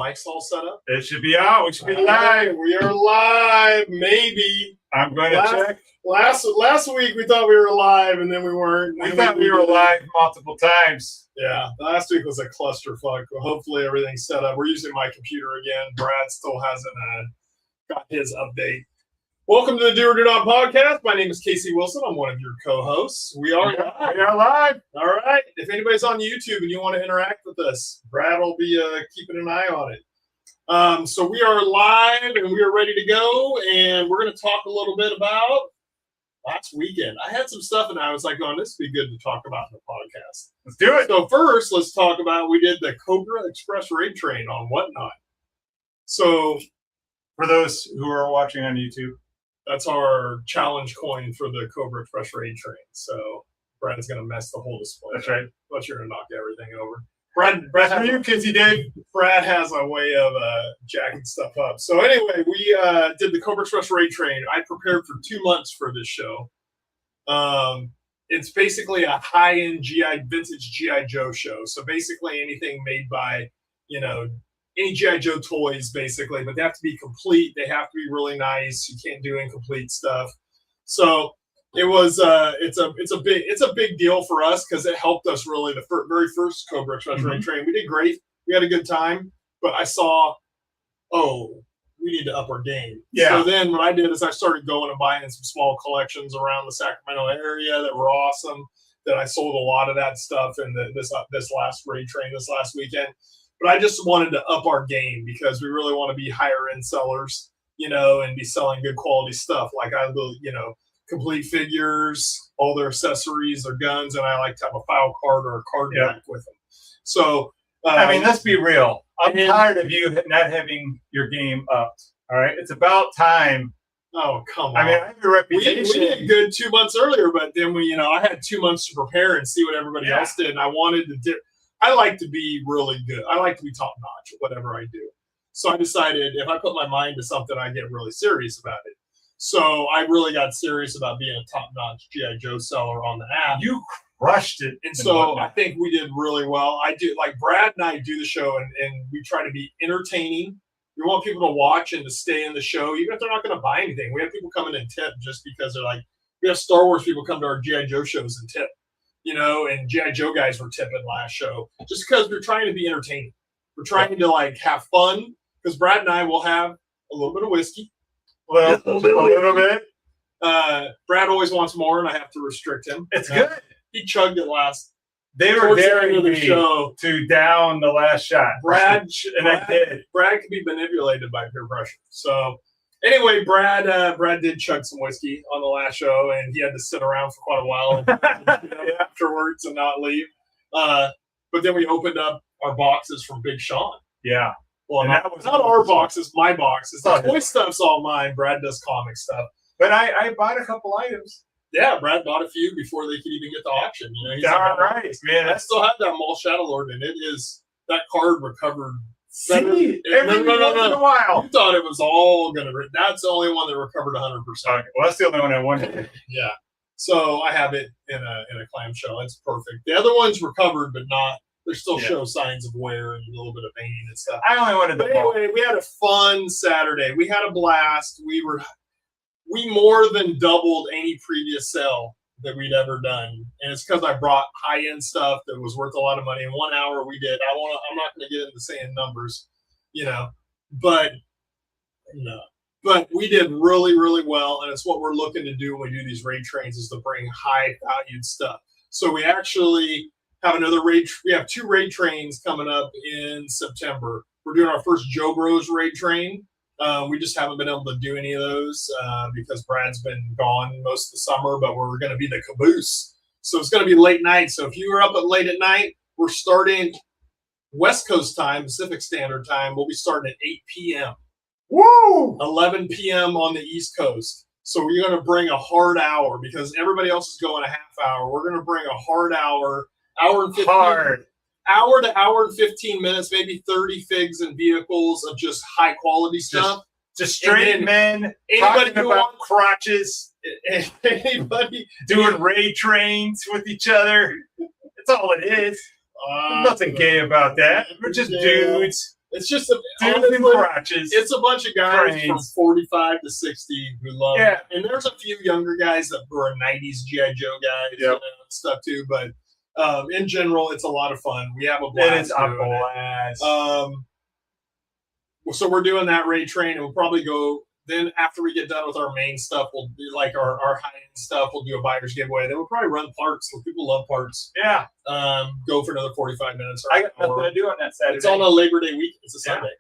mics all set up? It should be out. We should be live. We are live. Maybe. I'm going to check. Last week we thought we were live, and then we weren't. We thought we were live multiple times. Yeah, last week was a clusterfuck. Hopefully everything's set up. We're using my computer again. Brad still hasn't got his update. Welcome to the Do or Do Not Podcast. My name is Casey Wilson. I'm one of your co-hosts. We are live. We are live. All right. If anybody's on YouTube and you want to interact with us, Brad will be keeping an eye on it. So we are live and we are ready to go. And we're going to talk a little bit about last weekend. I had some stuff and I was like, oh, this would be good to talk about in the podcast. Let's do it. So first, let's talk about, we did the Cobra Express raid train on Whatnot. So for those who are watching on YouTube, that's our challenge coin for the Cobra Express raid train. So Brad's going to mess the whole display. That's right. But you're going to knock everything over. Brad, how are you, Kizzy Dave? Brad has a way of jacking stuff up. So anyway, we did the Cobra Express raid train. I prepared for 2 months for this show. It's basically a high-end vintage G.I. Joe show. So basically anything made by, any G.I. Joe toys, basically, but they have to be complete. They have to be really nice. You can't do incomplete stuff. So it was it's a big deal for us because it helped us really the very first Cobra Express raid train. We did great. We had a good time, but I saw, we need to up our game. Yeah. So then what I did is I started going and buying some small collections around the Sacramento area that were awesome. That I sold a lot of that stuff in this last raid train this last weekend. But I just wanted to up our game because we really want to be higher end sellers, and be selling good quality stuff. Like I will, complete figures, all their accessories, their guns, and I like to have a file card or a card back with them. So, let's be real. I'm tired of you not having your game upped. All right, it's about time. Oh, come on. I have a reputation. We did good 2 months earlier, but then I had 2 months to prepare and see what everybody else did, and I wanted to I like to be really good. I like to be top notch at whatever I do. So I decided if I put my mind to something, I get really serious about it. So I really got serious about being a top notch G.I. Joe seller on the app. You crushed it. And so I think we did really well. I do, like Brad and I do the show and we try to be entertaining. We want people to watch and to stay in the show, even if they're not going to buy anything. We have people come in and tip just because they're like, we have Star Wars people come to our G.I. Joe shows and tip. And G.I. Joe guys were tipping last show just because we're trying to be entertaining. We're trying to have fun because Brad and I will have a little bit of whiskey. Well, a little bit. Brad always wants more, and I have to restrict him. It's good. He chugged it last. They were daring me to down the last shot. Brad I did. Brad can be manipulated by peer pressure. So. Anyway, Brad did chug some whiskey on the last show, and he had to sit around for quite a while afterwards and not leave. But then we opened up our boxes from Big Sean. Yeah. Well, not our boxes, my boxes. The toy stuff's all mine. Brad does comic stuff. But I bought a couple items. Yeah, Brad bought a few before they could even get to auction. He's all right, man. I still have that Maul Shadowlord, and it is that card recovered. No. In a while. You thought it was all going to. That's the only one that recovered 100%. Okay, well, that's the only one I wanted. Yeah. So I have it in a clamshell. It's perfect. The other one's recovered, but not. They still show signs of wear and a little bit of pain and stuff. I only wanted the. Anyway, we had a fun Saturday. We had a blast. We more than doubled any previous sale that we'd ever done, and it's because I brought high-end stuff that was worth a lot of money. In 1 hour, we did. I'm not going to get into saying numbers, but we did really, really well, and it's what we're looking to do when we do these raid trains is to bring high-valued stuff. So we actually have another raid. We have 2 raid trains coming up in September. We're doing our first Joe Bros raid train. We just haven't been able to do any of those because Brad's been gone most of the summer, but we're going to be the caboose. So it's going to be late night. So if you were up late at night, we're starting West Coast time, Pacific Standard Time. We'll be starting at 8 p.m. Woo! 11 p.m. on the East Coast. So we're going to bring a hard hour because everybody else is going a half hour. We're going to bring a hard hour and 15 hour to hour and 15 minutes, maybe 30 figs and vehicles of just high quality stuff. Just straight men talking about crotches. Anybody doing raid trains with each other. That's all it is. Nothing gay about that. We're just dudes. It's just dudes in crotches. it's a bunch of guys Trains. from 45 to 60 who love Yeah. it. And there's a few younger guys that were 90s G.I. Joe guys Yep. and stuff too. But in general, it's a lot of fun. We have a It blast is a doing it. blast. So we're doing that raid train, and we'll probably go. Then after we get done with our main stuff, we'll do like our high-end stuff. We'll do a buyer's giveaway. Then we'll probably run parts. So people love parts. Yeah. Go for another 45 minutes. I got nothing to do on that Saturday. It's on a Labor Day week. It's a Yeah. Sunday.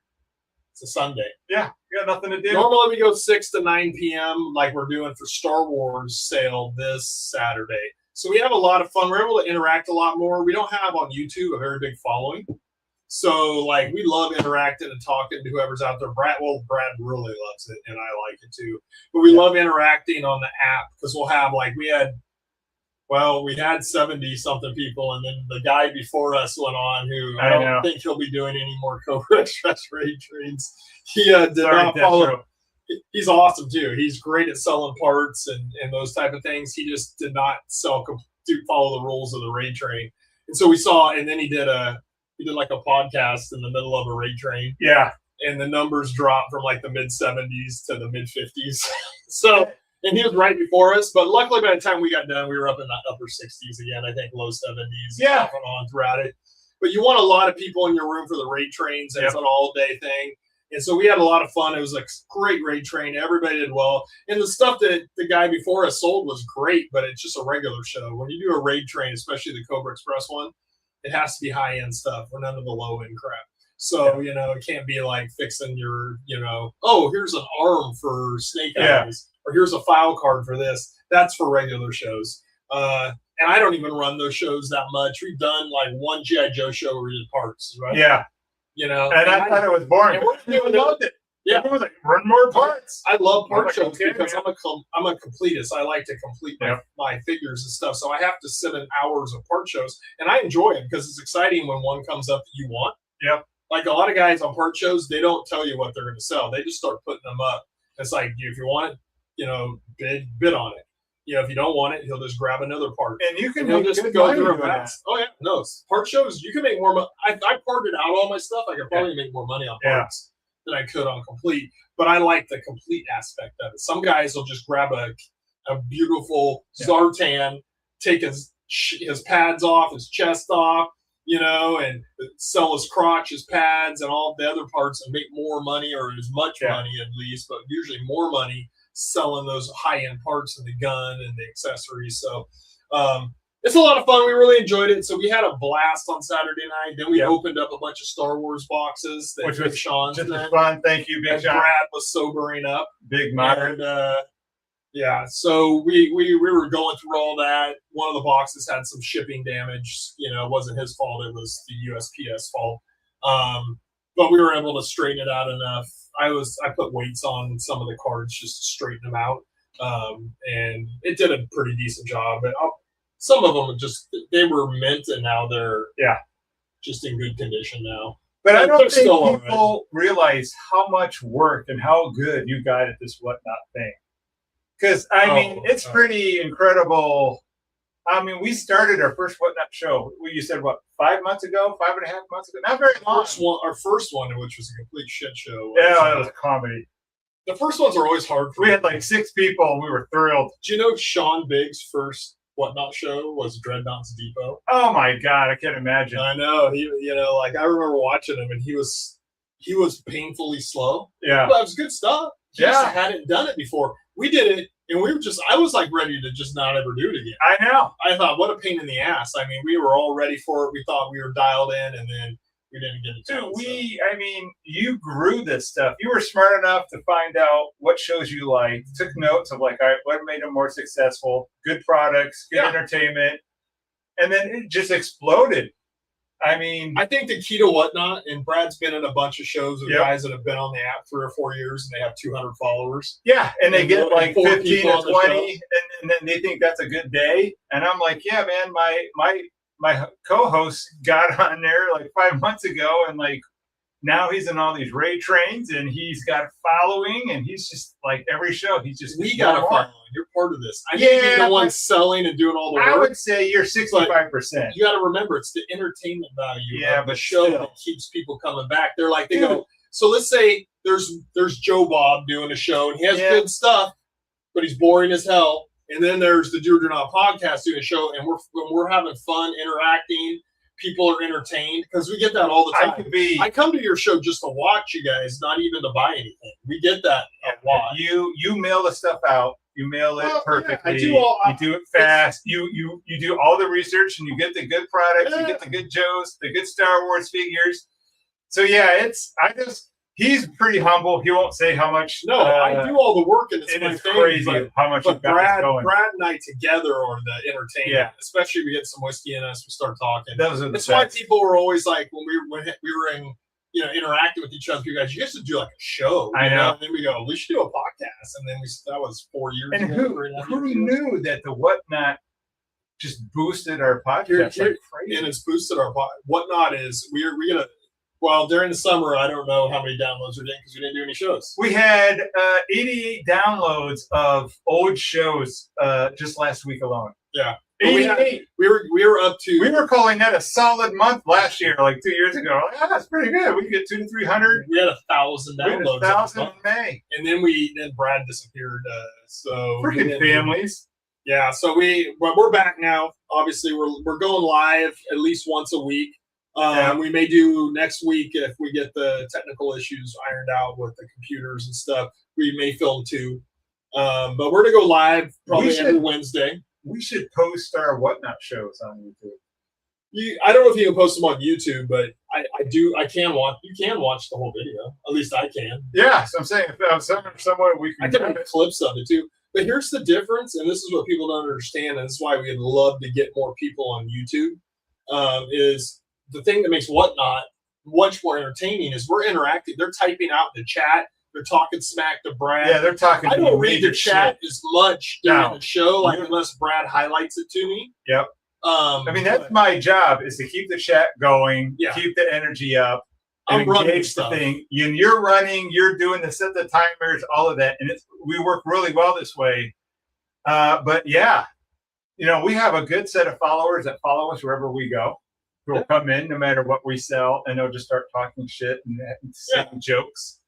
It's a Sunday. Yeah, you got nothing to do. Normally we go 6 to 9 p.m. like we're doing for Star Wars sale this Saturday. So we have a lot of fun. We're able to interact a lot more. We don't have on YouTube a very big following. So, like, we love interacting and talking to whoever's out there. Brad really loves it, and I like it too. But we love interacting on the app because we'll have, like, we had 70-something people, and then the guy before us went on who I don't think he'll be doing any more Cobra Express raid trains. He did not follow. He's awesome, too. He's great at selling parts and those type of things. He just did not follow the rules of the raid train. And so we saw, and then he did like a podcast in the middle of a raid train. Yeah. And the numbers dropped from like the mid 70s to the mid 50s. So, and he was right before us, but luckily by the time we got done, we were up in the upper 60s again, I think low 70s. Yeah. Off and on throughout it. But you want a lot of people in your room for the raid trains, and it's an all day thing. And so we had a lot of fun. It was a great raid train. Everybody did well. And the stuff that the guy before us sold was great, but it's just a regular show. When you do a raid train, especially the Cobra Express one, it has to be high-end stuff or none of the low-end crap. So, it can't be like fixing your, here's an arm for snake eyes, or here's a file card for this. That's for regular shows. And I don't even run those shows that much. We've done like one G.I. Joe show where we did parts, right? Yeah. And I thought it was boring. And loved it. Yeah. It was like, run more parts. I love part shows okay, because I'm a completist. I like to complete my figures and stuff. So I have to sit in hours of part shows, and I enjoy it because it's exciting when one comes up that you want. Yep. Like a lot of guys on part shows, they don't tell you what they're going to sell. They just start putting them up. It's like, if you want it, bid on it. If you don't want it, he'll just grab another part. And you can just go through a fast. Oh yeah, no, part shows you can make more money. I parted out all my stuff. I could probably make more money on parts than I could on complete. But I like the complete aspect of it. Some guys will just grab a beautiful Zartan, take his pads off, his chest off, and sell his crotch, his pads, and all the other parts, and make more money, or as much money at least, but usually more money selling those high-end parts and the gun and the accessories. So it's a lot of fun. We really enjoyed it. So we had a blast on Saturday night. Then we opened up a bunch of Star Wars boxes. Which was Sean's just fun. Thank you, Big Sean. Brad was sobering up. Big modern. So we were going through all that. One of the boxes had some shipping damage. It wasn't his fault. It was the USPS fault. But we were able to straighten it out enough. I put weights on some of the cards just to straighten them out. And it did a pretty decent job. But some of them they were mint, and now they're just in good condition now. But I don't think people realize how much work and how good you got at this Whatnot thing. Because, it's pretty incredible. We started our first Whatnot show. You said, 5 months ago? 5.5 months ago? Not very long. Our first one, which was a complete shit show. It was a comedy. The first ones are always hard for me. We had like 6 people, and we were thrilled. Do you know Sean Biggs' first Whatnot show was Dreadnoughts Depot? Oh my God, I can't imagine. I know. He, I remember watching him, and he was painfully slow. Yeah. But it was good stuff. He just hadn't done it before. We did it, and I was like ready to just not ever do it again. I know. I thought, what a pain in the ass. We were all ready for it. We thought we were dialed in, and then we didn't get it done. Dude, you grew this stuff. You were smart enough to find out what shows you liked, took notes of like, all right, what made them more successful, good products, good entertainment, and then it just exploded. I think the key to Whatnot, and Brad's been in a bunch of shows with guys that have been on the app 3 or 4 years, and they have 200 followers. Yeah, and they get like 15 or 20, and then they think that's a good day. And I'm like, yeah, man, my co-host got on there like 5 months ago, and like now he's in all these raid trains, and he's got a following, and he's just like every show. He's just we got a following. You're part of this. I need to be the one selling and doing all the work. I would say you're 65%. You got to remember, it's the entertainment value of the show that keeps people coming back. They're like, they go. So let's say there's Joe Bob doing a show, and he has good stuff, but he's boring as hell. And then there's the Do Not Podcast doing a show, and we're having fun, interacting. People are entertained because we get that all the time. I come to your show just to watch you guys, not even to buy anything. We get that a lot. You mail the stuff out. You mail it perfectly. I do you do it fast. You do all the research, and you get the good products. You get the good Joes, the good Star Wars figures. So yeah, he's pretty humble. He won't say how much. No, I do all the work, and it's crazy how much. But Brad and I together are the entertainment. Yeah. Especially if we get some whiskey in us, we start talking. That's why people were always like when we were in interacting with each other. You guys should do like a show. I know. And then we go, we should do a podcast, and then that was 4 years and ago. Who knew that the Whatnot just boosted our podcast like crazy? And it's boosted our podcast. Whatnot is we're gonna. Well, during the summer, I don't know how many downloads we're getting because we didn't do any shows. We had 88 downloads of old shows just last week alone. Yeah. 88. We were up to. We were calling that a solid month last year, like 2 years ago. Like, that's pretty good. We get 200 to 300. We had 1,000 downloads. We had 1,000 in May. And then Brad disappeared. So freaking families. Yeah. So we're back now. Obviously, we're going live at least once a week. We may do next week if we get the technical issues ironed out with the computers and stuff. We may film too. But we're going to go live probably every Wednesday. We should post our Whatnot shows on YouTube. I don't know if you can post them on YouTube, but I can watch. You can watch the whole video. At least I can. Yeah, so I'm saying somewhat we can. I can make clips of it too. But here's the difference, and this is what people don't understand, and this is why we'd love to get more people on YouTube. Is the thing that makes Whatnot much more entertaining is we're interacting. They're typing out in the chat. They're talking smack to Brad. Yeah, they're talking. I don't read the chat as much during the show, unless Brad highlights it to me. Yep. I mean, that's my job, is to keep the chat going, keep the energy up, and engage the thing. You're running, you're doing set the timers, all of that, and we work really well this way. But yeah, we have a good set of followers that follow us wherever we go. Who'll come in no matter what we sell, and they'll just start talking shit and saying jokes.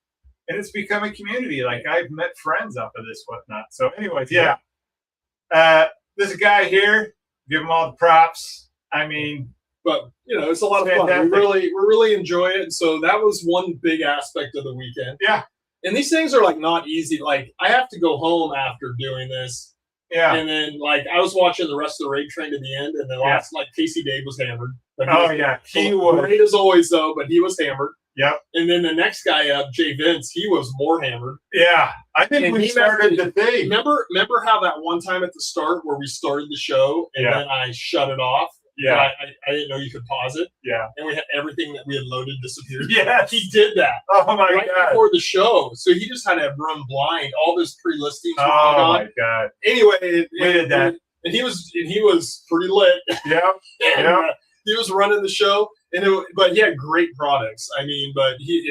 And it's become a community. Like, I've met friends off of this Whatnot. So anyways, this guy here, give him all the props. I mean, but it's a lot of fun. We really enjoy it. And so that was one big aspect of the weekend. Yeah. And these things are like not easy. Like, I have to go home after doing this. Yeah. And then I was watching the rest of the raid train to the end, and then Casey Dave was hammered. He was great as always though, but he was hammered. Yep. And then the next guy up, Jay Vince, he was more hammered. Yeah. I think we started the thing. Remember how that one time at the start where we started the show and then I shut it off? Yeah. I didn't know you could pause it. Yeah. And we had everything that we had loaded disappeared. Yeah. He did that. Oh my God. Before the show. So he just had to run blind. All those pre-listings were on. My God. Anyway, we did that. And he was pretty lit. Yeah. Yeah. He was running the show, but he had great products. I mean, but he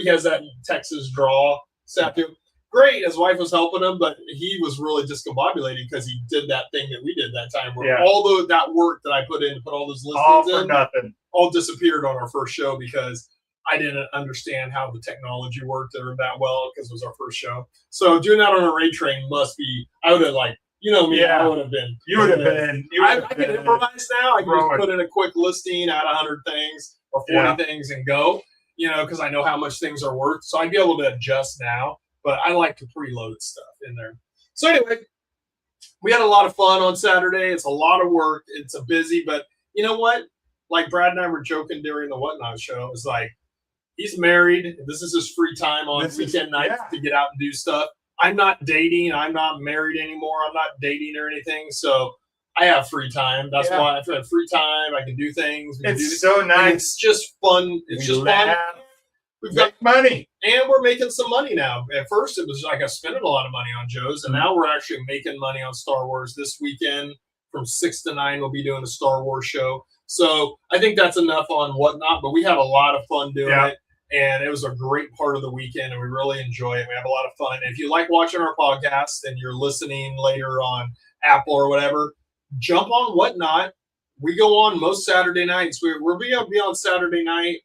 has that Texas draw set to him. Great, his wife was helping him, but he was really discombobulated because he did that thing that we did that time, where all that work that I put in to put all those listings in, nothing, all disappeared on our first show because I didn't understand how the technology worked that well because it was our first show. So doing that on a raid train must be. I would have me. Yeah. I would have been. You would have been. I can improvise now. I can just put in a quick listing, add 100 things or 40 things, and go. Because I know how much things are worth, so I'd be able to adjust now. But I like to preload stuff in there. So anyway, we had a lot of fun on Saturday. It's a lot of work. It's a busy, but you know what? Like Brad and I were joking during the Whatnot show. It's like he's married. This is his free time on weekend nights to get out and do stuff. I'm not dating. I'm not married anymore. I'm not dating or anything. So I have free time. That's why I have free time. I can do things. It's so nice. It's just fun. It's just fun. We've got money. And we're making some money now. At first, it was like I spent a lot of money on Joe's, and now we're actually making money on Star Wars. This weekend from 6 to 9, we'll be doing a Star Wars show. So I think that's enough on Whatnot, but we had a lot of fun doing it. And it was a great part of the weekend, and we really enjoy it. We have a lot of fun. And if you like watching our podcast and you're listening later on Apple or whatever, jump on Whatnot. We go on most Saturday nights. We'll be on Saturday night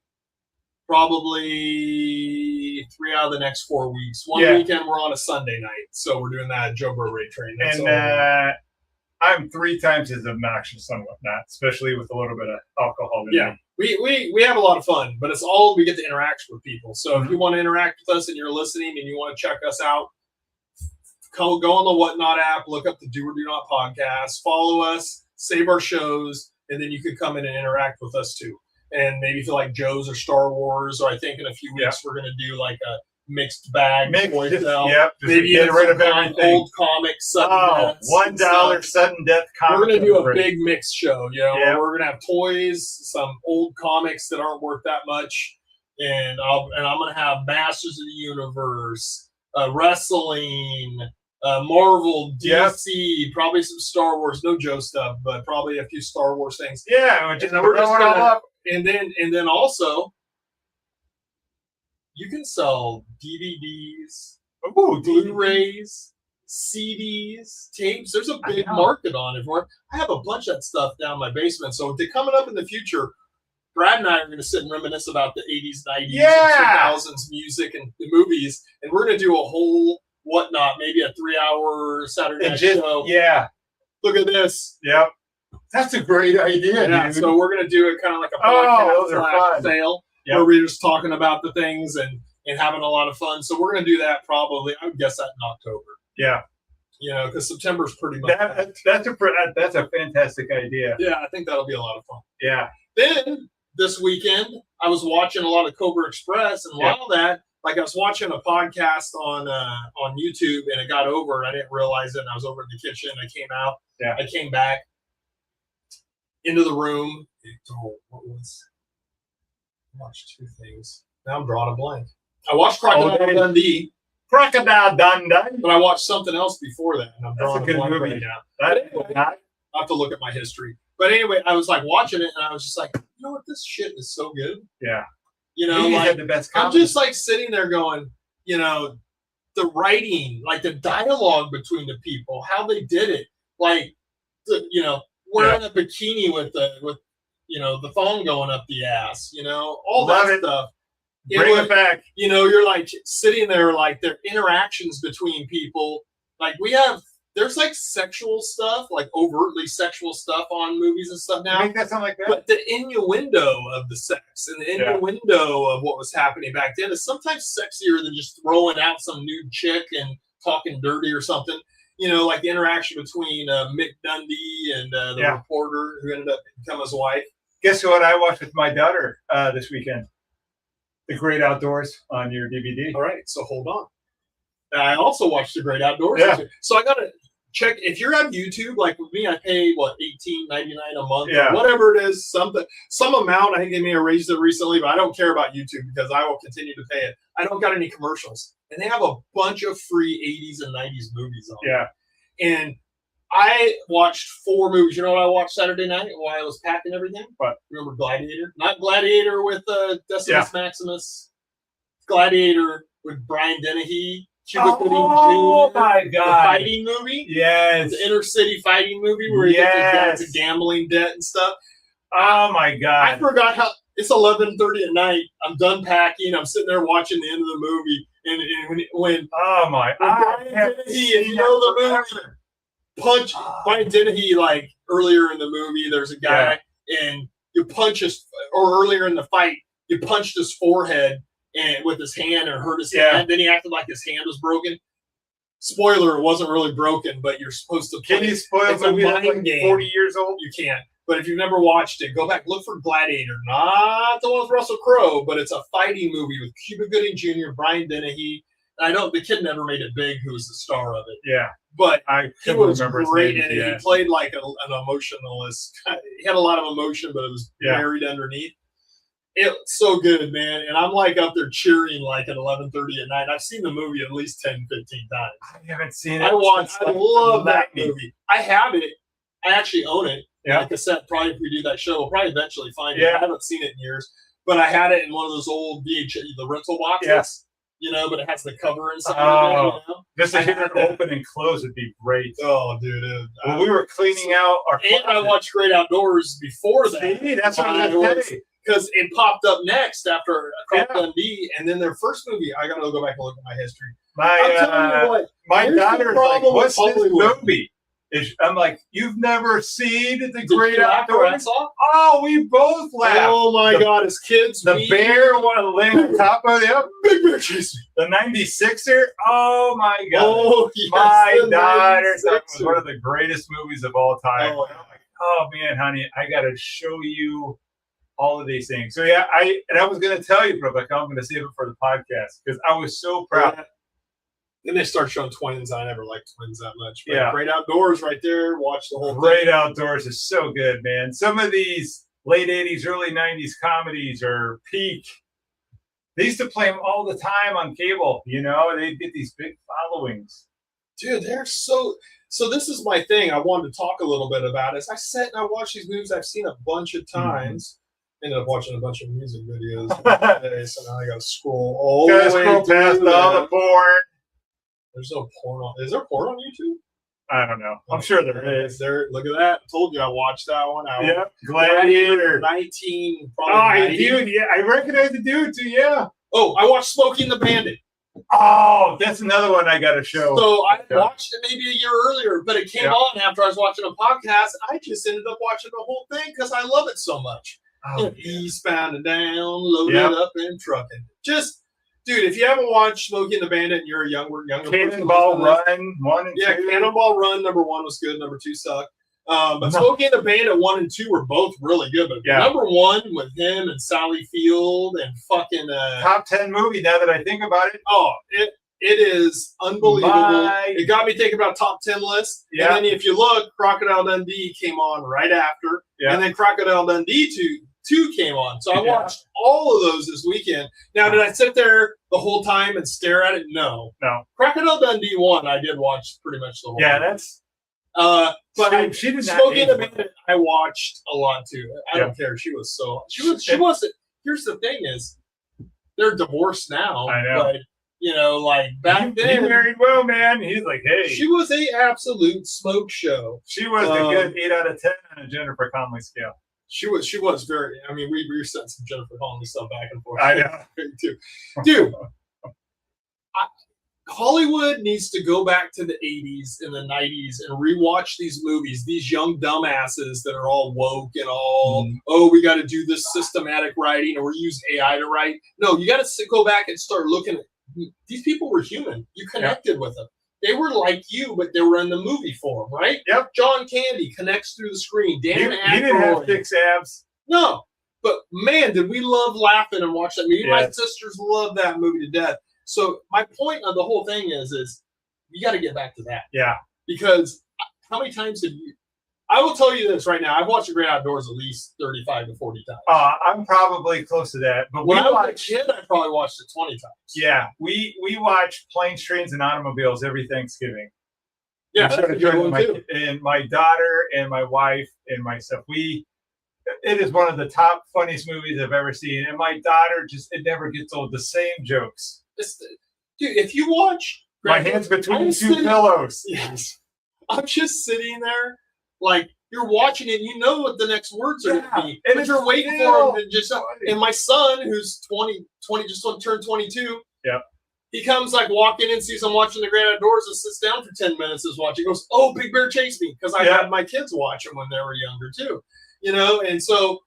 probably 3 out of the next 4 weeks. One weekend we're on a Sunday night, so we're doing that at Joe Bro Rate Train. And I'm 3 times as obnoxious on Whatnot, especially with a little bit of alcohol in me. We have a lot of fun, but it's all we get to interact with people. So if you want to interact with us and you're listening and you want to check us out, go on the Whatnot app, look up the Do or Do Not Podcast, follow us, save our shows, and then you can come in and interact with us too. And maybe if you like Joe's or Star Wars, or I think in a few weeks we're going to do like a mixed bag. Maybe get rid of everything. Old comics, sudden deaths, $1 sudden death comics. We're going to do a big mix show. We're going to have toys, some old comics that aren't worth that much, and I'm going to have Masters of the Universe, wrestling, Marvel, DC, probably some Star Wars, no Joe stuff, but probably a few Star Wars things. Yeah, we're just gonna, and then also, you can sell DVDs, Blu-rays, CDs, tapes. There's a big market on it. I have a bunch of that stuff down in my basement. So coming up in the future, Brad and I are going to sit and reminisce about the 80s, 90s, and 2000s music and the movies. And we're going to do a whole Whatnot, maybe a 3-hour Saturday night show. Yeah. Look at this. Yep. That's a great idea, dude. So we're going to do it kind of like a podcast sale where we're just talking about the things and having a lot of fun. So we're going to do that probably, I would guess that in October. Yeah. Because September's pretty much. That's a fantastic idea. Yeah, I think that'll be a lot of fun. Yeah. Then this weekend, I was watching a lot of Cobra Express, and while that, like I was watching a podcast on YouTube, and it got over, and I didn't realize it. And I was over in the kitchen. I came out. Yeah. I came back into the room. I watched 2 things. Now I'm drawing a blank. I watched Crocodile Dundee. Crocodile Dundee. But I watched something else before that, and I'm drawing a blank right now. Anyway, I have to look at my history. But anyway, I was like watching it, and I was just like, you know what? This shit is so good. Yeah. Like the best I'm just like sitting there going, the writing, like the dialogue between the people, how they did it, like wearing a bikini with the thong going up the ass, all that stuff. Bring it back. You're like sitting there, like their interactions between people, like there's like sexual stuff, like overtly sexual stuff on movies and stuff now. Make that sound like that? But the innuendo of the sex and the innuendo of what was happening back then is sometimes sexier than just throwing out some nude chick and talking dirty or something. Like the interaction between Mick Dundee and the reporter who ended up becoming his wife. Guess what I watched with my daughter this weekend? The Great Outdoors on your DVD. All right, so hold on. I also watched The Great Outdoors. So I got to check. If you're on YouTube, like with me, I pay, $18.99 a month or whatever it is, some amount. I think they may have raised it recently, but I don't care about YouTube because I will continue to pay it. I don't got any commercials. And they have a bunch of free 80s and 90s movies on there. And I watched 4 movies. You know what I watched Saturday night while I was packing everything? What? Remember Gladiator? Not Gladiator with Decimus Maximus. Gladiator with Brian Dennehy. Cuba Gooding Jr. My God. The fighting movie? Yes. The inner city fighting movie where he gets into gambling debt and stuff. Oh, my God. I forgot how it's 11:30 at night. I'm done packing. I'm sitting there watching the end of the movie. And when oh, my God. Brian Dennehy, the movie, punch Brian Dennehy, like earlier in the movie, there's a guy and you punch or earlier in the fight, you punched his forehead and with his hand and hurt his hand. Then he acted like his hand was broken. Spoiler, it wasn't really broken, but you're supposed to play. Can you spoil the movie that's like 40 years old? You can't. But if you've never watched it, go back, look for Gladiator. Not the one with Russell Crowe, but it's a fighting movie with Cuba Gooding Jr., Brian Dennehy. The kid never made it big who was the star of it. Yeah. But he was remember great, and he played like an emotionalist. He had a lot of emotion, but it was buried underneath. It's so good, man. And I'm like up there cheering like at 11:30 at night. I've seen the movie at least 10, 15 times. I haven't seen it. I love that movie. I have it. I actually own it. Yeah, cassette. Probably if we do that show, we'll probably eventually find it. I haven't seen it in years, but I had it in one of those old the rental boxes. Yes. But it has the cover inside of it. Just to hear it open and close would be great. Oh, dude. Well, we were cleaning out our closet. And I watched Great Outdoors before that. See, that's what I was saying. Because it popped up next after Crocodile Dundee, and then their first movie. I gotta go back and look at my history. My daughter's like, "What's this movie?" I'm like, "You've never seen the Great Outdoors?" Oh, we both laughed. Oh my God, as kids, the bear one laying on top of it. Big Bear chasing the 96er. Oh my God. Oh, yes, my daughter. That was one of the greatest movies of all time. Oh man, honey, I gotta show you all of these things. So yeah, I was gonna tell you, Rebecca, I'm gonna save it for the podcast because I was so proud. Yeah. Then they start showing Twins. I never liked Twins that much. But Great Outdoors right there. Watch the whole Great Outdoors is so good, man. Some of these late 80s, early 90s comedies are peak. They used to play them all the time on cable. They'd get these big followings. Dude, they're so this is my thing I wanted to talk a little bit about. As I sat and I watched these movies I've seen a bunch of times. Ended up watching a bunch of music videos today, so now I got to scroll all the way past all the porn. There's no porn on. Is there porn on YouTube? I don't know. I'm sure there is. Look at that. I told you I watched that one. Gladiator. 19. Dude. Yeah, I recognize the dude too. Yeah. Oh, I watched Smokey and the Bandit. Oh, that's another one I got to show. So I watched it maybe a year earlier, but it came on after I was watching a podcast. I just ended up watching the whole thing because I love it so much. Eastbound and down, loaded up and trucking. Just, dude, if you haven't watched Smokey and the Bandit and you're a younger Cannonball Run 1 and 2. Cannonball Run number 1 was good. Number 2 sucked. But Smokey and the Bandit 1 and 2 were both really good. But number 1 with him and Sally Field and fucking top 10 movie. Now that I think about it, it is unbelievable. It got me thinking about top 10 lists. Yeah. And then if you look, Crocodile Dundee came on right after, and then Crocodile Dundee 2 came on. So I watched all of those this weekend. Now, did I sit there the whole time and stare at it? No. Crocodile Dundee 1, I did watch pretty much the whole time. That's. But she did not. Smoking the Bandit, I watched a lot too. I don't care. She wasn't. Here's the thing: is they're divorced now. I know. But, like back then, he married well, man. He's like, hey. She was a absolute smoke show. She was a good 8 out of 10 on a Jennifer Connelly scale. She was very. I mean, we sent some Jennifer Connelly stuff back and forth. I know, too, dude. Hollywood needs to go back to the 80s and the 90s and rewatch these movies. These young dumbasses that are all woke and all, we got to do this systematic writing or use AI to write. No, you got to go back and start looking at these people were human. You connected with them. They were like you, but they were in the movie form, right? Yep. John Candy connects through the screen. Dan Aykroyd. He didn't have 6 abs. No, but man, did we love laughing and watch that movie. My sisters love that movie to death. So my point of the whole thing is you got to get back to that. Yeah. Because how many times have you? I will tell you this right now. I've watched The Great Outdoors at least 35 to 40 times. I'm probably close to that. But when I was a kid, I probably watched it 20 times. Yeah. We watch Planes, Trains, and Automobiles every Thanksgiving. Yeah. And my daughter and my wife and myself, it is one of the top funniest movies I've ever seen. And my daughter it never gets old. The same jokes. Dude, if you watch My Hands Between Two Pillows. Yes. I'm just sitting there like you're watching it, you know what the next words are going to be. And you're waiting for them to just and my son, who's 20 just turned 22. Yeah. He comes like walking in, sees I'm watching The Great Outdoors and sits down for 10 minutes is watching. He goes, "Oh, Big Bear chased me," because I had my kids watch them when they were younger too. And so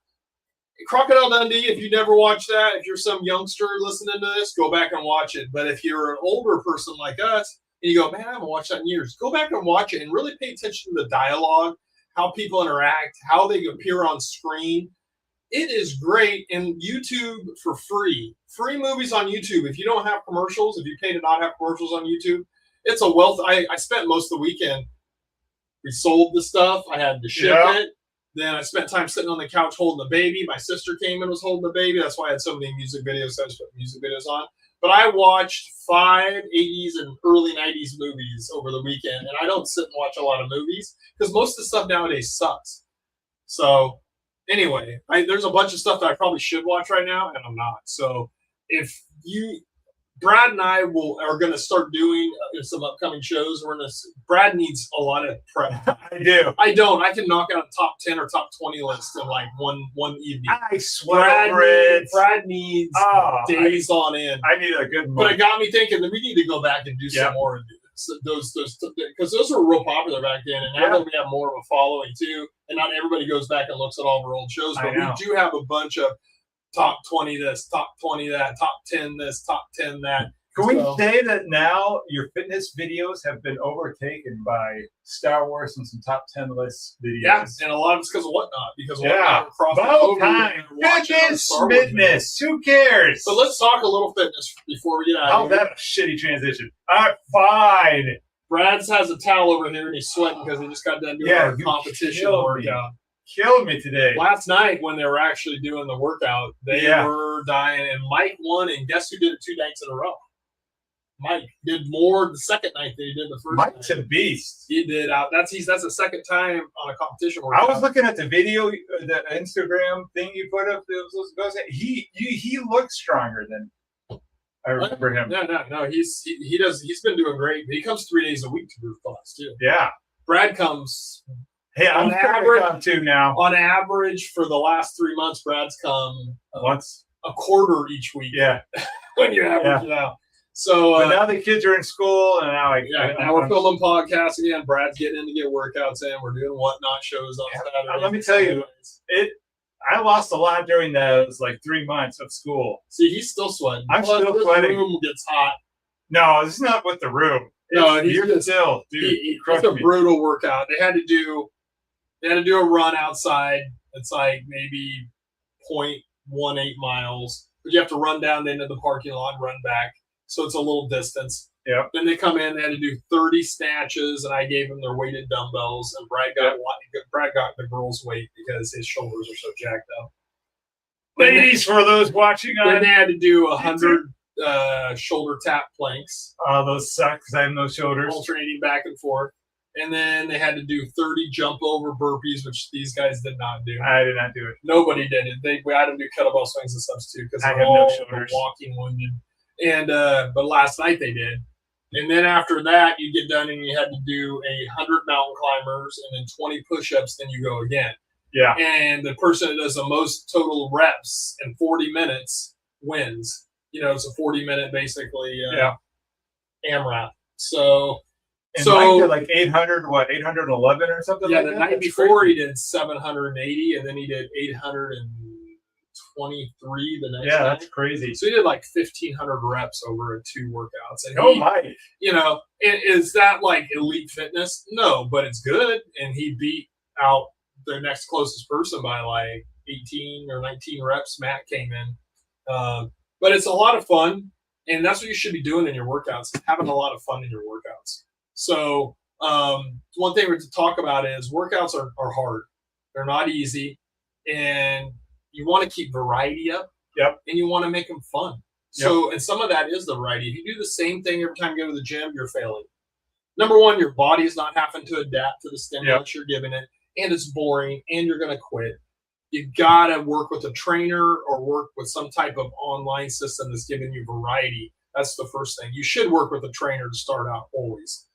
Crocodile Dundee, if you never watched that, if you're some youngster listening to this, go back and watch it. But if you're an older person like us and you go, "Man, I haven't watched that in years," go back and watch it and really pay attention to the dialogue, how people interact, how they appear on screen. It is great. And YouTube for free. Free movies on YouTube. If you don't have commercials, if you pay to not have commercials on YouTube, it's a wealth. I spent most of the weekend. We sold the stuff. I had to ship it. Then I spent time sitting on the couch holding the baby. My sister came and was holding the baby. That's why I had so many music videos. So I just put music videos on. But I watched 5 80s and early 90s movies over the weekend. And I don't sit and watch a lot of movies because most of the stuff nowadays sucks. So anyway, there's a bunch of stuff that I probably should watch right now, and I'm not. So if you, Brad and I are going to start doing some upcoming shows. Brad needs a lot of prep. I do. I don't. I can knock out a top 10 or top 20 list in like one evening. I swear, Brad needs days on end. I need a good month. But it got me thinking that we need to go back and do some more of those because those were real popular back then, and now that we have more of a following too, and not everybody goes back and looks at all of our old shows, but we do have a bunch of top 20 this, top 20 that, top 10 this, top 10 that. Can we say that now your fitness videos have been overtaken by Star Wars and some top 10 list videos? Yeah, and a lot of it's because of Whatnot. Because About time. Fitness. Who cares? So let's talk a little fitness before we get out of here. That a shitty transition. All right, fine. Brad has a towel over here and he's sweating because he just got done doing our competition workout. Killed me today. Last night when they were actually doing the workout, they were dying, and Mike won, and guess who did it 2 nights in a row? Mike did more the second night than he did the first Mike's night. A beast. He did. That's the second time on a competition workout. I was looking at the video, the Instagram thing you put up. He looks stronger than I remember him. No. He's been doing great. He comes 3 days a week to group class too. Yeah. Brad comes. Hey, I'm average come too now. On average, for the last 3 months, Brad's come once a quarter each week. Yeah. When you average it out. So but now the kids are in school, and now now we're filming podcasts again. Brad's getting in to get workouts in. We're doing Whatnot shows on Saturday. Let me tell you, I lost a lot during those 3 months of school. See, he's still sweating. I'm still sweating. The room gets hot. No, it's not with the room. You're still, dude. It's a brutal workout. They had to do a run outside. It's like maybe 0.18 miles, but you have to run down into the parking lot and run back. So it's a little distance. Yeah. Then they come in, they had to do 30 snatches, and I gave them their weighted dumbbells, and Brad got the girls' weight because his shoulders are so jacked up. Ladies, for those watching then they had to do 100 shoulder tap planks. Oh, those suck because I have no shoulders. Alternating back and forth. And then they had to do 30 jump over burpees, which these guys did not do. I did not do it. Nobody did it. We had them do kettlebell swings and stuff too because they're all walking wounded. And but last night they did. And then after that, you get done and you had to do 100 mountain climbers and then 20 push-ups. Then you go again. Yeah. And the person that does the most total reps in 40 minutes wins. It's a 40-minute basically AMRAP. So. And Mike did like 811 or something like that? Yeah, the night before he did 780, and then he did 823 the next night. Yeah, that's crazy. So he did like 1,500 reps over 2 workouts. And is that like elite fitness? No, but it's good. And he beat out the next closest person by like 18 or 19 reps. Matt came in. But it's a lot of fun, and that's what you should be doing in your workouts, having a lot of fun in your workouts. So one thing we're to talk about is workouts are hard. They're not easy, and you want to keep variety up. Yep. And you want to make them fun. So, and some of that is the variety. If you do the same thing every time you go to the gym, you're failing. Number one, your body is not having to adapt to the stimulus you're giving it, and it's boring, and you're going to quit. You got to work with a trainer or work with some type of online system that's giving you variety. That's the first thing. You should work with a trainer to start out always.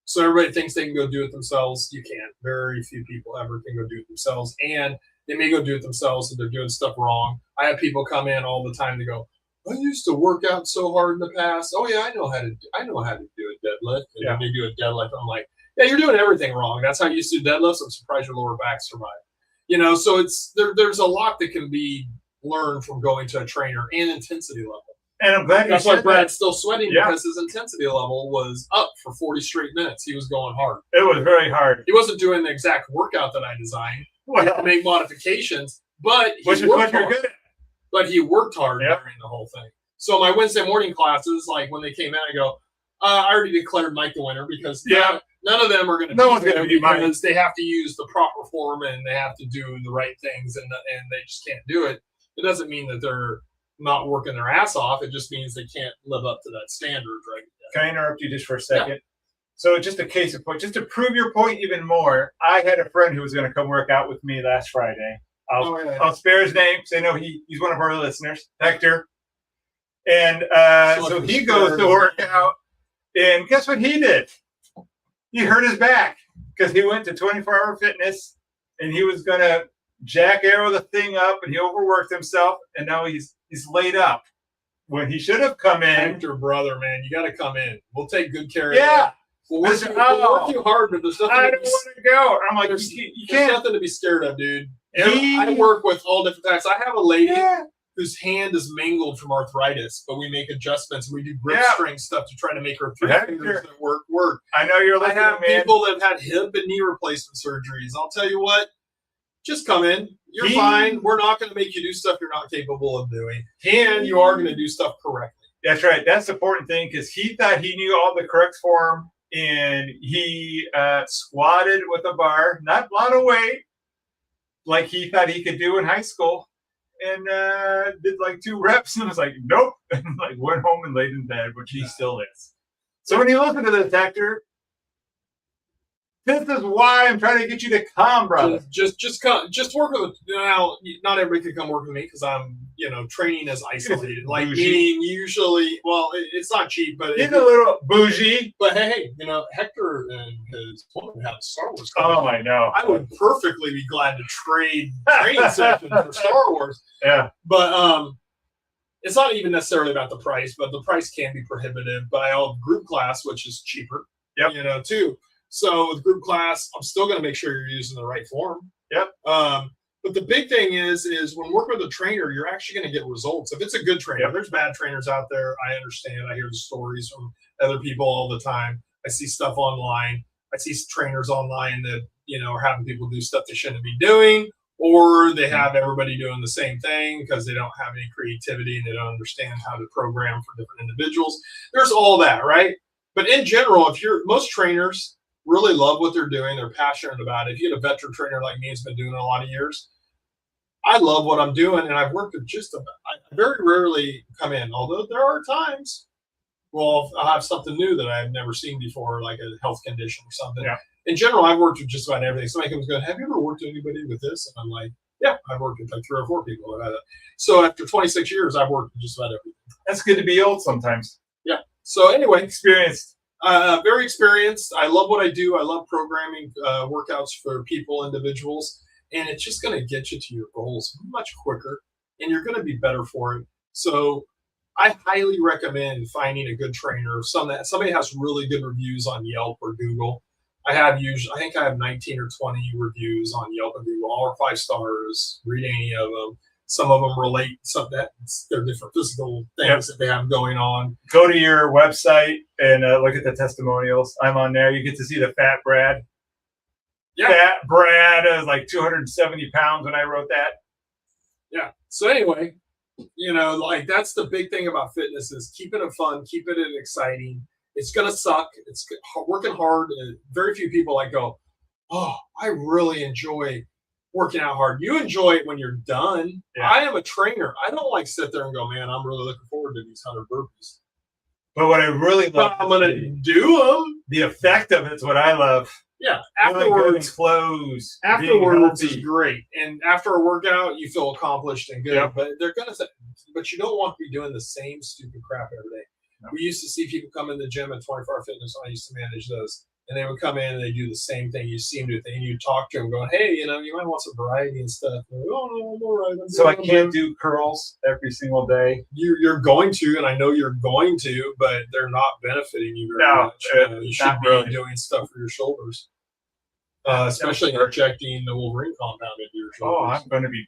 So everybody thinks they can go do it themselves. You can't. Very few people ever can go do it themselves. And they may go do it themselves if they're doing stuff wrong. I have people come in all the time to go, I used to work out so hard in the past. Oh yeah, I know how to do a deadlift. And then they do a deadlift. I'm like, yeah, you're doing everything wrong. That's how you used to do deadlifts. I'm surprised your lower back survived. So it's there's a lot that can be learned from going to a trainer and intensity level. And I'm glad that's why Brad's still sweating because his intensity level was up for 40 straight minutes. He was going hard. It was very hard. He wasn't doing the exact workout that I designed. He had to make modifications, but he worked hard during the whole thing. So my Wednesday morning classes, like when they came out, I go, I already declared Mike the winner because none of them are going to no one's going to be Mike because they have to use the proper form and they have to do the right things and they just can't do it. It doesn't mean that they're not working their ass off. It just means they can't live up to that standard, right? Can I interrupt you just for a second? So just a case of point, just to prove your point even more, I had a friend who was going to come work out with me last Friday. I'll spare his name because I know he's one of our listeners, Hector. And so he goes to work out, and guess what he did? He hurt his back because he went to 24-hour fitness, and he was going to jack arrow the thing up, and he overworked himself, and now he's laid up when he should have come in. Hector, brother, man, you got to come in. We'll take good care of you. Yeah. We'll work you hard, but there's nothing. I don't want to go. I'm like, there's can't. nothing to be scared of, dude. I work with all different types. I have a lady whose hand is mangled from arthritis, but we make adjustments. We do grip strength stuff to try to make her three fingers that work. I know you're listening, I have man. people that have had hip and knee replacement surgeries. I'll tell you what, just come in. You're fine. We're not going to make you do stuff you're not capable of doing, and you are going to do stuff correctly. That's right. That's the important thing because he thought he knew all the correct form, and he squatted with a bar, not a lot of weight, like he thought he could do in high school. And did like 2 reps and was like, nope. And like went home and laid in bed, which he still is. So when you listen to this, Hector, this is why I'm trying to get you to come, brother. Just come. Just work with. Now, not everybody can come work with me because I'm, training is isolated. Like meaning usually, well, it's not cheap, but it's a little bougie. But hey, Hector and his woman have Star Wars. Oh, I know. I would perfectly be glad to trade training sessions for Star Wars. Yeah, but it's not even necessarily about the price, but the price can be prohibitive. But I have group class, which is cheaper. Yep. Too. So with group class, I'm still going to make sure you're using the right form. Yep. But the big thing is when working with a trainer, you're actually going to get results. If it's a good trainer, there's bad trainers out there. I understand. I hear the stories from other people all the time. I see stuff online. I see trainers online that, are having people do stuff they shouldn't be doing, or they have everybody doing the same thing because they don't have any creativity and they don't understand how to program for different individuals. There's all that, right? But in general, most trainers really love what they're doing. They're passionate about it. If you had a veteran trainer like me who's been doing it a lot of years, I love what I'm doing, and I've worked with I very rarely come in, although there are times, I'll have something new that I've never seen before, like a health condition or something. Yeah. In general, I've worked with just about everything. Somebody comes going, have you ever worked with anybody with this? And I'm like, yeah, I've worked with like 3 or 4 people that have it. So after 26 years, I've worked with just about everything. That's good to be old sometimes. Yeah. So anyway. Experienced. Very experienced. I love what I do. I love programming workouts for people, individuals, and it's just going to get you to your goals much quicker, and you're going to be better for it. So I highly recommend finding a good trainer, somebody has really good reviews on Yelp or Google. I think I have 19 or 20 reviews on Yelp and Google, all are 5 stars. Read any of them. Some of them relate they're different physical things that they have going on. Go to your website and look at the testimonials. I'm on there. You get to see the Fat Brad. Yeah. Fat Brad is like 270 pounds when I wrote that. Yeah. So anyway, that's the big thing about fitness is keeping it fun, keeping it exciting. It's going to suck. It's working hard. Very few people go, oh, I really enjoy working out hard. You enjoy it when you're done. Yeah. I am a trainer. I don't sit there and go, man, I'm really looking forward to these 100 burpees. But what I really love, I'm going to do them. The effect of it's what I love. Yeah. Afterwards, clothes. Afterwards is great. And after a workout, you feel accomplished and good. Yeah. But they're going to say, but you don't want to be doing the same stupid crap every day. No. We used to see people come in the gym at 24-hour fitness. I used to manage those. And they would come in and they do the same thing. You see them do, and you talk to them going, hey, you might want some variety and stuff. Like, oh, no, I'm all right. So I can't do curls every single day? You're going to, and I know you're going to, but they're not benefiting you very much. You should be doing stuff for your shoulders, especially injecting the Wolverine compound into your shoulders. Oh, I'm going to be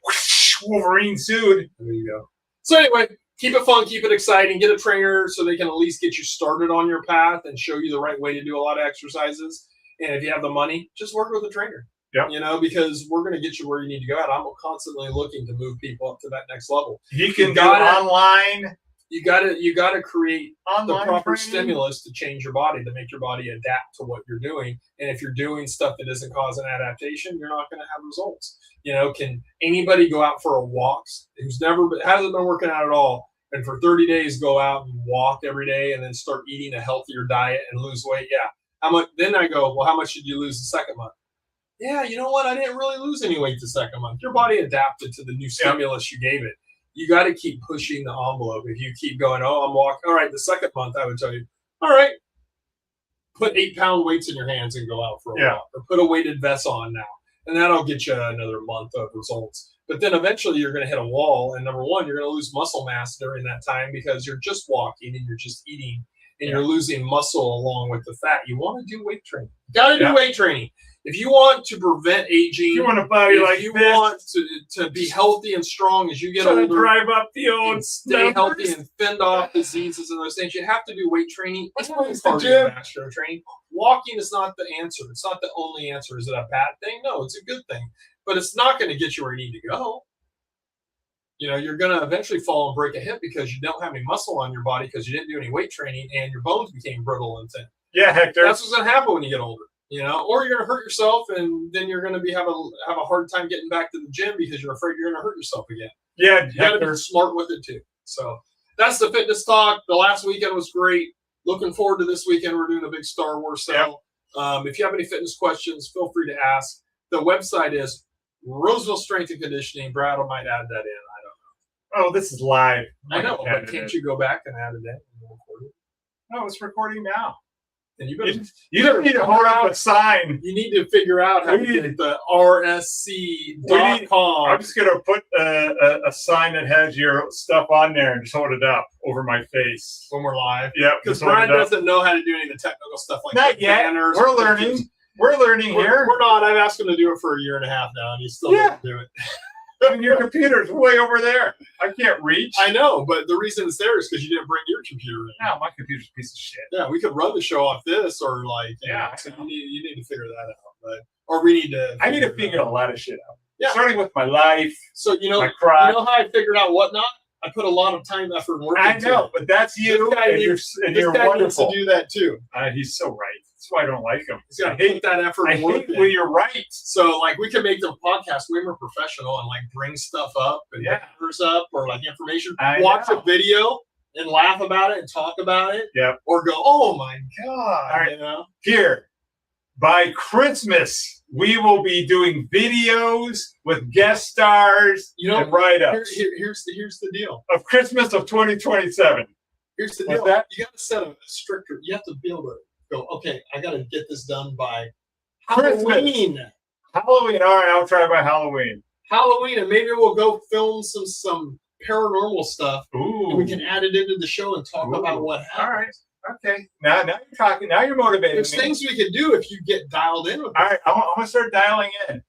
Wolverine soon. There you go. So anyway, keep it fun, keep it exciting. Get a trainer so they can at least get you started on your path and show you the right way to do a lot of exercises. And if you have the money, just work with a trainer. Yeah. Because we're going to get you where you need to go at. I'm constantly looking to move people up to that next level. You can do online. You got to create online the proper training. Stimulus to change your body, to make your body adapt to what you're doing. And if you're doing stuff that doesn't cause an adaptation, you're not going to have results. Can anybody go out for a walk who's hasn't been working out at all, and for 30 days go out and walk every day and then start eating a healthier diet and lose weight? Yeah, How much? Then I go, well, how much did you lose the second month? Yeah, you know what? I didn't really lose any weight the second month. Your body adapted to the new stimulus you gave it. You got to keep pushing the envelope. If you keep going, oh, I'm walking. All right, the second month, I would tell you, all right, put 8-pound weights in your hands and go out for a walk, or put a weighted vest on now, and that'll get you another month of results. But then eventually you're going to hit a wall, and number one, you're going to lose muscle mass during that time because you're just walking and you're just eating, and you're losing muscle along with the fat. You want to do weight training. You got to do weight training. If you want to prevent aging, you want a body like you this, want to be healthy and strong as you get older, drive up the old stay healthy and fend off diseases and those things, you have to do weight training. It's not cardiovascular training. Walking is not the answer. It's not the only answer. Is it a bad thing? No, it's a good thing. But it's not going to get you where you need to go. You know, you're going to eventually fall and break a hip because you don't have any muscle on your body because you didn't do any weight training and your bones became brittle and thin. Yeah, Hector. That's what's going to happen when you get older. You know, or you're going to hurt yourself, and then you're going to have a hard time getting back to the gym because you're afraid you're going to hurt yourself again. Yeah, you got to be smart with it too. So that's the fitness talk. The last weekend was great. Looking forward to this weekend. We're doing a big Star Wars sale. If you have any fitness questions, feel free to ask. The website is Roseville Strength and Conditioning. Brad might add that in. I don't know. Oh, this is live. I know, but can't you go back and add it in? No, it's recording now. And you don't need to hold out a sign. You need to figure out how to get the rsc.com. I'm just going to put a sign that has your stuff on there and just hold it up over my face. When we're live. Yeah. Because Brian doesn't know how to do any of the technical stuff like Not yet. Banners, we're learning. We're learning here. We're not. I've asked him to do it for a year and a half now, and he still doesn't do it. And your computer's way over there. I can't reach. I know, but the reason it's there is because you didn't bring your computer in. No, my computer's a piece of shit. Yeah, we could run the show off this, or like, so you need to figure that out. But or we need to. I need to figure a lot of shit out. Yeah, starting with my life. So my you know how I figured out whatnot. I put a lot of time, effort, and work. I know, but that's you, and you're wonderful. Needs to do that too. He's so right. That's why I don't like him. He's got to put that effort. I hate when you're right. So, like, we can make the podcast way more professional and like bring stuff up and numbers up or like information. Watch a video and laugh about it and talk about it. Yeah. Or go, oh my god! All right. You know? Here, by Christmas, we will be doing videos with guest stars and write-ups. Here's the deal. Of Christmas of 2027. Here's the deal. You got to set a stricter. You have to be able to go, okay, I got to get this done by Halloween. Halloween. All right, I'll try by Halloween. Halloween, and maybe we'll go film some paranormal stuff. Ooh. And we can add it into the show and talk about what happened. All right. Okay. Now you're talking. Now you're motivating There's things we can do if you get dialed in with it. All right, I'm going to start dialing in.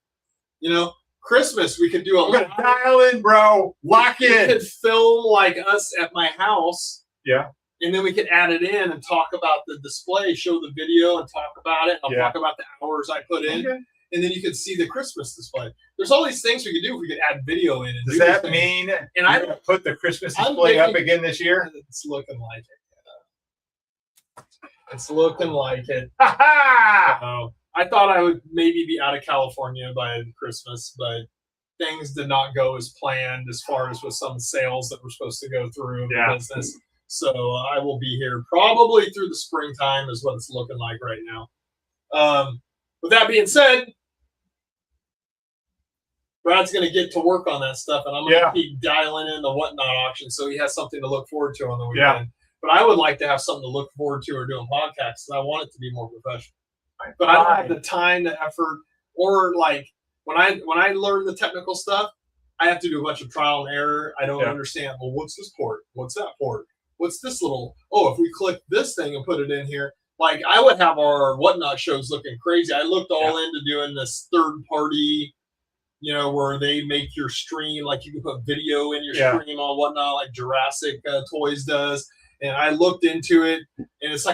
You know, Christmas, we could do a lot. Dial in, bro. Lock in. We could film like us at my house. Yeah. And then we could add it in and talk about the display, show the video and talk about it. I'll talk about the hours I put in. Okay. And then you could see the Christmas display. There's all these things we could do if we could add video in. And does that mean and I put the Christmas display up again this year? It's looking like it. It's looking like it. I thought I would maybe be out of California by Christmas, but things did not go as planned as far as with some sales that were supposed to go through the business. So I will be here probably through the springtime is what it's looking like right now. With that being said, Brad's going to get to work on that stuff, and I'm going to keep dialing in the Whatnot auction so he has something to look forward to on the weekend. Yeah. But I would like to have something to look forward to or doing podcasts, and I want it to be more professional. But I don't have the time, the effort, or like when I learn the technical stuff, I have to do a bunch of trial and error. I don't understand, well, what's this port? What's that port? What's this little, if we click this thing and put it in here, like I would have our Whatnot shows looking crazy. I looked all into doing this third party, where they make your stream, like you can put video in your stream on Whatnot, like Jurassic Toys does. And I looked into it, and it's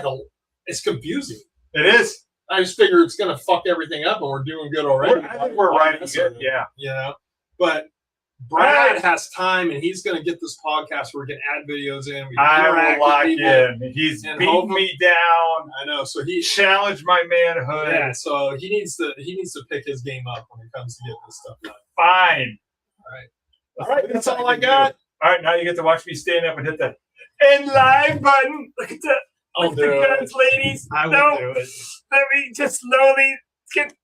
it's confusing. It is. I just figure it's going to fuck everything up, and we're doing good already. I think we're writing good, But Brad has time, and he's going to get this podcast where we can add videos in. I will lock in. He's beating me down. I know. So he challenged my manhood. Yeah. So he needs to pick his game up when it comes to getting this stuff done. Fine. All right. That's all I got. All right. Now you get to watch me stand up and hit the end live button. Look at that. I'll with the do guns, it. ladies. I will No, do it. let me just slowly get